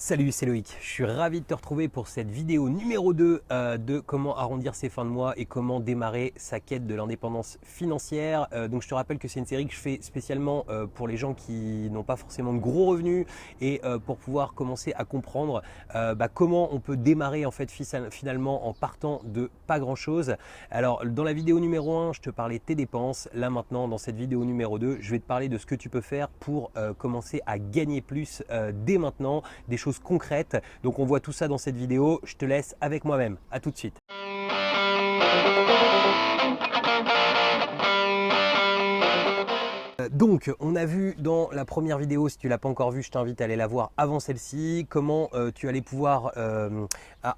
Salut, c'est Loïc. Je suis ravi de te retrouver pour cette vidéo numéro 2 de comment arrondir ses fins de mois et comment démarrer sa quête de l'indépendance financière. Donc je te rappelle que c'est une série que je fais spécialement pour les gens qui n'ont pas forcément de gros revenus et pour pouvoir commencer à comprendre comment on peut démarrer en fait finalement en partant de pas grand chose. Alors dans la vidéo numéro 1, je te parlais de tes dépenses. Là maintenant, dans cette vidéo numéro 2, je vais te parler de ce que tu peux faire pour commencer à gagner plus dès maintenant, des choses concrètes. Donc on voit tout ça dans cette vidéo. Je te laisse avec moi-même. À tout de suite. Donc, on a vu dans la première vidéo, si tu ne l'as pas encore vue, je t'invite à aller la voir avant celle-ci, comment tu allais pouvoir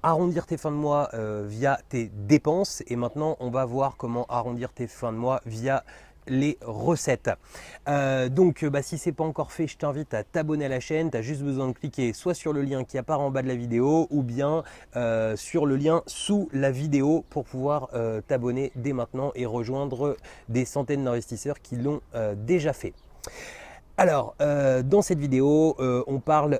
arrondir tes fins de mois via tes dépenses. Et maintenant, on va voir comment arrondir tes fins de mois via les recettes. Si c'est pas encore fait, je t'invite à t'abonner à la chaîne. Tu as juste besoin de cliquer soit sur le lien qui apparaît en bas de la vidéo ou bien sur le lien sous la vidéo pour pouvoir t'abonner dès maintenant et rejoindre des centaines d'investisseurs qui l'ont déjà fait. Alors, dans cette vidéo, on parle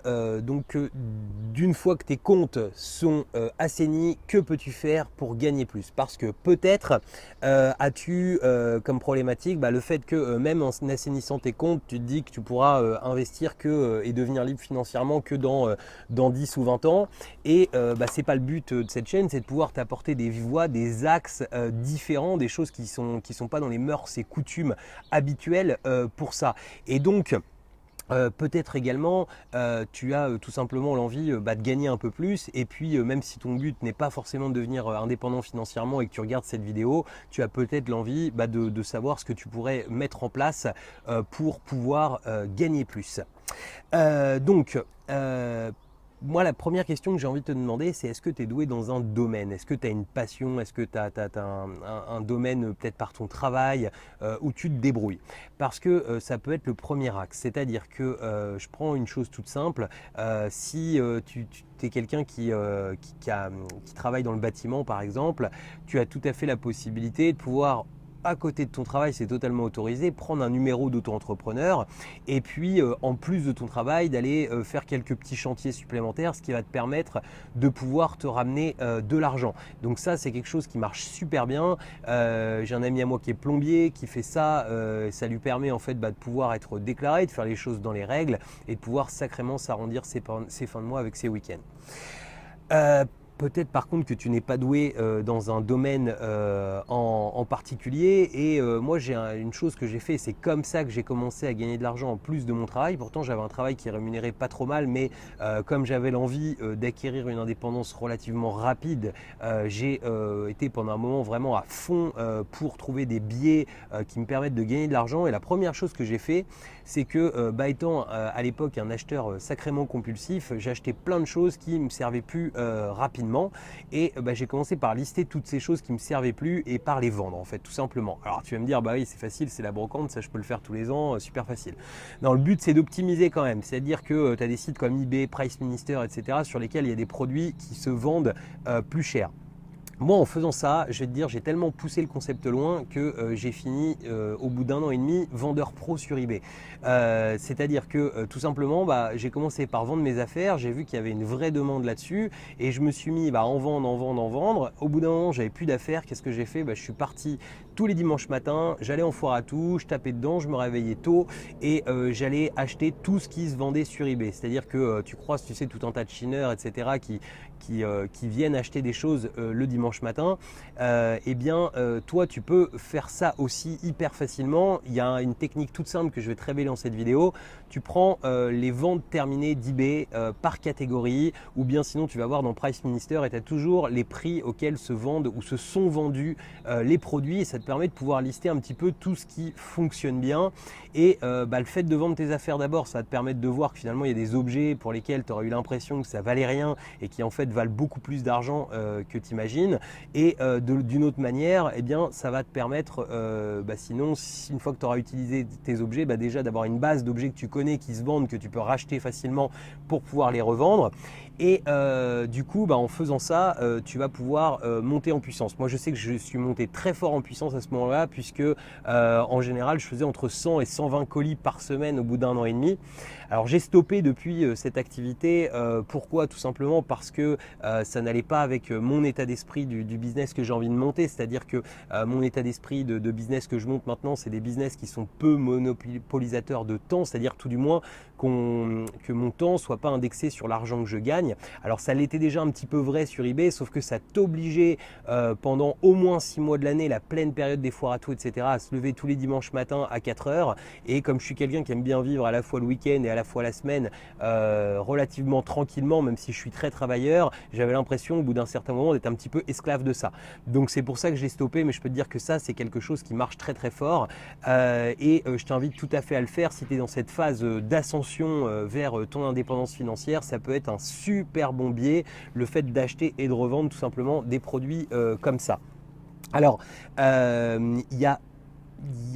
d'une fois que tes comptes sont assainis, que peux-tu faire pour gagner plus? Parce que peut-être as-tu comme problématique le fait que même en assainissant tes comptes, tu te dis que tu pourras investir et devenir libre financièrement que dans 10 ou 20 ans. Et c'est pas le but de cette chaîne, c'est de pouvoir t'apporter des voies, des axes différents, des choses qui sont pas dans les mœurs et coutumes habituelles pour ça. Et donc, peut-être également tu as tout simplement l'envie de gagner un peu plus et puis même si ton but n'est pas forcément de devenir indépendant financièrement et que tu regardes cette vidéo, tu as peut-être l'envie de savoir ce que tu pourrais mettre en place pour pouvoir gagner plus. Moi, la première question que j'ai envie de te demander, c'est est-ce que tu es doué dans un domaine? Est-ce que tu as une passion? Est-ce que tu as un domaine peut-être par ton travail où tu te débrouilles? Parce que ça peut être le premier axe. C'est-à-dire que je prends une chose toute simple. Si tu es quelqu'un qui travaille dans le bâtiment, par exemple, tu as tout à fait la possibilité de pouvoir, à côté de ton travail, c'est totalement autorisé, prendre un numéro d'auto-entrepreneur et puis en plus de ton travail d'aller faire quelques petits chantiers supplémentaires, ce qui va te permettre de pouvoir te ramener de l'argent. Donc ça, c'est quelque chose qui marche super bien. J'ai un ami à moi qui est plombier, qui fait ça. Ça lui permet en fait de pouvoir être déclaré, de faire les choses dans les règles et de pouvoir sacrément s'arrondir ses fins de mois avec ses week-ends. Peut-être par contre que tu n'es pas doué dans un domaine en particulier et moi j'ai une chose que j'ai fait, c'est comme ça que j'ai commencé à gagner de l'argent en plus de mon travail. Pourtant j'avais un travail qui rémunérait pas trop mal, mais comme j'avais l'envie d'acquérir une indépendance relativement rapide, j'ai été pendant un moment vraiment à fond pour trouver des biais qui me permettent de gagner de l'argent. Et la première chose que j'ai fait, c'est que étant à l'époque un acheteur sacrément compulsif, j'ai acheté plein de choses qui ne me servaient plus rapidement. Et j'ai commencé par lister toutes ces choses qui ne me servaient plus et par les vendre en fait, tout simplement. Alors tu vas me dire, oui c'est facile, c'est la brocante, ça je peux le faire tous les ans, super facile. Non, le but c'est d'optimiser quand même, c'est-à-dire que tu as des sites comme eBay, Price Minister, etc. sur lesquels il y a des produits qui se vendent plus cher. Moi, en faisant ça, je vais te dire, j'ai tellement poussé le concept loin que j'ai fini au bout d'1 an et demi vendeur pro sur eBay. C'est-à-dire que tout simplement, j'ai commencé par vendre mes affaires, j'ai vu qu'il y avait une vraie demande là-dessus et je me suis mis à en vendre. Au bout d'un moment, j'avais plus d'affaires. Qu'est-ce que j'ai fait? Je suis parti tous les dimanches matins, j'allais en foire à tout, je tapais dedans, je me réveillais tôt et j'allais acheter tout ce qui se vendait sur eBay. C'est-à-dire que tu croises, tu sais, tout un tas de chineurs, etc. qui viennent acheter des choses le dimanche matin, toi tu peux faire ça aussi hyper facilement. Il y a une technique toute simple que je vais te révéler dans cette vidéo. Tu prends les ventes terminées d'eBay par catégorie ou bien sinon tu vas voir dans Price Minister et tu as toujours les prix auxquels se vendent ou se sont vendus les produits et ça te permet de pouvoir lister un petit peu tout ce qui fonctionne bien et le fait de vendre tes affaires d'abord, ça va te permettre de voir que finalement il y a des objets pour lesquels tu aurais eu l'impression que ça valait rien et qui en fait valent beaucoup plus d'argent que tu imagines. Et d'une autre manière, ça va te permettre, sinon, une fois que tu auras utilisé tes objets, déjà d'avoir une base d'objets que tu connais, qui se vendent, que tu peux racheter facilement pour pouvoir les revendre. Et du coup, en faisant ça, tu vas pouvoir monter en puissance. Moi, je sais que je suis monté très fort en puissance à ce moment-là, puisque en général, je faisais entre 100 et 120 colis par semaine au bout d'un an et demi. Alors, j'ai stoppé depuis cette activité. Pourquoi? Tout simplement parce que ça n'allait pas avec mon état d'esprit du business que j'ai envie de monter. C'est-à-dire que mon état d'esprit de business que je monte maintenant, c'est des business qui sont peu monopolisateurs de temps, c'est-à-dire tout du moins que mon temps soit pas indexé sur l'argent que je gagne. Alors ça l'était déjà un petit peu vrai sur eBay, sauf que ça t'obligeait pendant au moins 6 mois de l'année, la pleine période des foires à tout, etc., à se lever tous les dimanches matins à 4 heures. Et comme je suis quelqu'un qui aime bien vivre à la fois le week-end et à la fois la semaine relativement tranquillement, même si je suis très travailleur, j'avais l'impression au bout d'un certain moment d'être un petit peu esclave de ça. Donc c'est pour ça que j'ai stoppé, mais je peux te dire que ça, c'est quelque chose qui marche très très fort. Je t'invite tout à fait à le faire si tu es dans cette phase d'ascension vers ton indépendance financière. Ça peut être un super bon biais, le fait d'acheter et de revendre tout simplement des produits comme ça. Alors, il y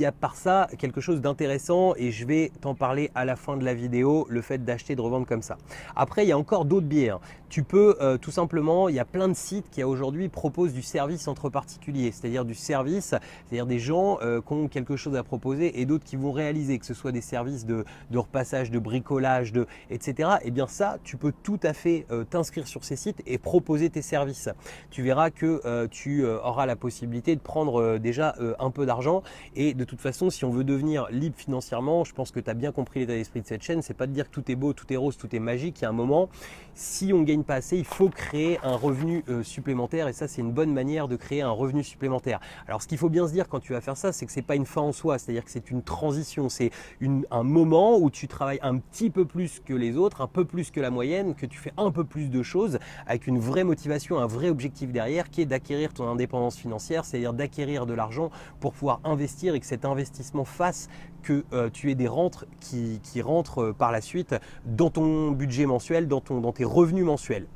a par ça quelque chose d'intéressant et je vais t'en parler à la fin de la vidéo, le fait d'acheter et de revendre comme ça. Après, il y a encore d'autres biais. Tu peux tout simplement, il y a plein de sites qui aujourd'hui proposent du service entre particuliers, c'est-à-dire du service, c'est-à-dire des gens qui ont quelque chose à proposer et d'autres qui vont réaliser, que ce soit des services de repassage, de bricolage, etc. Et bien ça, tu peux tout à fait t'inscrire sur ces sites et proposer tes services. Tu verras que tu auras la possibilité de prendre déjà un peu d'argent. Et de toute façon, si on veut devenir libre financièrement, je pense que tu as bien compris l'état d'esprit de cette chaîne. C'est pas de dire que tout est beau, tout est rose, tout est magique. Il y a un moment, si on ne gagne pas assez, il faut créer un revenu supplémentaire. Et ça, c'est une bonne manière de créer un revenu supplémentaire. Alors, ce qu'il faut bien se dire quand tu vas faire ça, c'est que ce n'est pas une fin en soi. C'est-à-dire que c'est une transition. C'est un moment où tu travailles un petit peu plus que les autres, un peu plus que la moyenne, que tu fais un peu plus de choses avec une vraie motivation, un vrai objectif derrière qui est d'acquérir ton indépendance financière, c'est-à-dire d'acquérir de l'argent pour pouvoir investir et que cet investissement fasse que tu aies des rentes qui rentrent par la suite dans ton budget mensuel, dans tes revenus mensuels.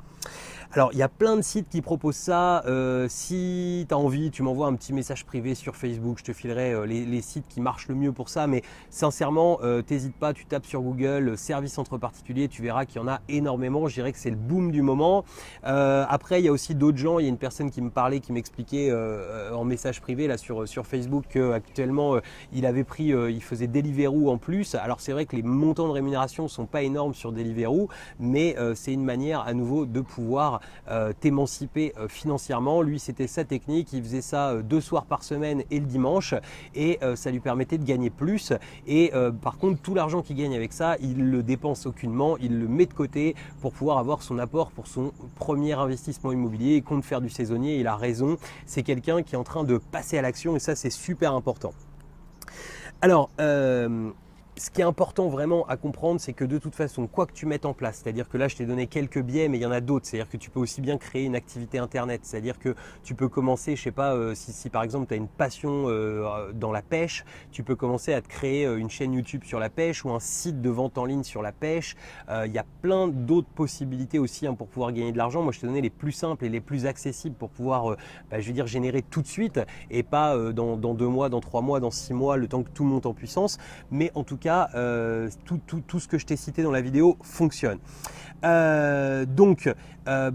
Alors, il y a plein de sites qui proposent ça. Si tu as envie, tu m'envoies un petit message privé sur Facebook. Je te filerai les sites qui marchent le mieux pour ça. Mais sincèrement, t'hésites pas, tu tapes sur Google service entre particuliers. Tu verras qu'il y en a énormément. Je dirais que c'est le boom du moment. Après, il y a aussi d'autres gens. Il y a une personne qui me parlait, qui m'expliquait en message privé là, sur Facebook qu'actuellement, il faisait Deliveroo en plus. Alors, c'est vrai que les montants de rémunération ne sont pas énormes sur Deliveroo, mais c'est une manière à nouveau de pouvoir t'émanciper financièrement. Lui, c'était sa technique, il faisait ça 2 soirs par semaine et le dimanche et ça lui permettait de gagner plus. Et par contre, tout l'argent qu'il gagne avec ça, il le dépense aucunement, il le met de côté pour pouvoir avoir son apport pour son premier investissement immobilier. Il compte faire du saisonnier, il a raison, c'est quelqu'un qui est en train de passer à l'action et ça, c'est super important. Alors, ce qui est important vraiment à comprendre, c'est que de toute façon, quoi que tu mettes en place, c'est-à-dire que là, je t'ai donné quelques biais, mais il y en a d'autres. C'est-à-dire que tu peux aussi bien créer une activité Internet. C'est-à-dire que tu peux commencer, je sais pas, si par exemple, tu as une passion dans la pêche, tu peux commencer à te créer une chaîne YouTube sur la pêche ou un site de vente en ligne sur la pêche. Il y a plein d'autres possibilités aussi pour pouvoir gagner de l'argent. Moi, je t'ai donné les plus simples et les plus accessibles pour pouvoir, je veux dire, générer tout de suite et pas dans 2 mois, dans 3 mois, dans 6 mois, le temps que tout monte en puissance. Mais en tout cas, tout ce que je t'ai cité dans la vidéo fonctionne.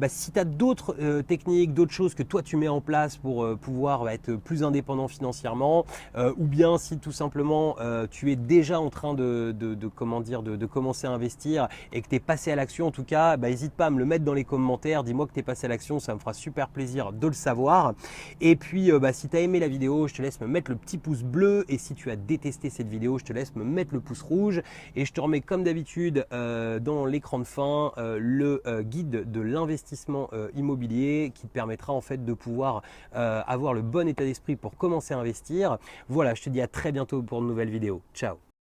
Si tu as d'autres techniques, d'autres choses que toi tu mets en place pour pouvoir être plus indépendant financièrement, ou bien si tout simplement tu es déjà en train de commencer à investir et que tu es passé à l'action, en tout cas, n'hésite pas à me le mettre dans les commentaires. Dis-moi que tu es passé à l'action, ça me fera super plaisir de le savoir. Et puis, si tu as aimé la vidéo, je te laisse me mettre le petit pouce bleu. Et si tu as détesté cette vidéo, je te laisse me mettre le pouce rouge. Et je te remets comme d'habitude dans l'écran de fin le guide de l'investissement immobilier qui te permettra en fait de pouvoir avoir le bon état d'esprit pour commencer à investir. Voilà, je te dis à très bientôt pour une nouvelle vidéo. Ciao!